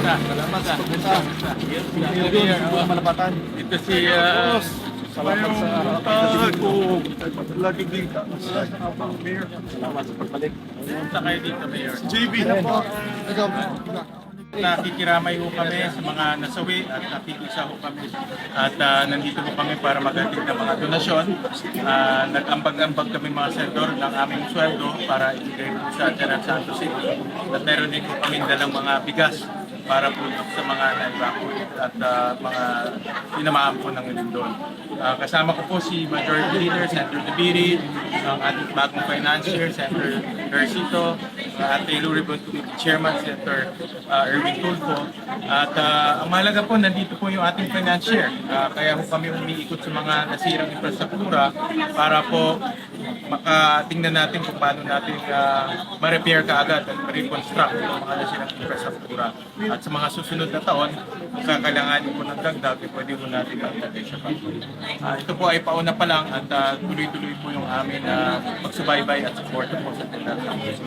Kamusta? Salamat sa Kamusta? Mayor, Malapatan. Ito si Salamat sa lagi din ka. Mayor, salamat sa pagbalik. Pumunta kayo dito, Mayor. JB na po. Nakikiramay ho kami sa mga nasawi at nakikisa ho kami. At nandito ho kami para maghatid ng mga donasyon. Nag-ambag-ambag kami mga senador ng aming sweldo para ibigay po sa General Santos City. At meron din po kami dalang mga bigas para po sa mga na-evacuate at mga tinamaan po ng Lindon. Kasama ko po si Majority Leader, Senator Dubiri, ang ating bagong financier, Senator Garcito, at Taylor Ribbon Committee Chairman, Senator Erwin Tulfo. At ang mahalaga po, nandito po yung ating financier. Kaya po kami umiikot sa mga nasirang infrastruktura para po makatingnan natin kung paano natin ma-repair kaagad at ma-reconstruct yung mga nasirang infrastruktura. At sa mga susunod na taon, kung kakailanganin po ng dagdag, pwede po natin mailagay siya pa. Ito po ay pauna pa lang at tuloy-tuloy po yung amin pagsubaybay at support po sa General Santos.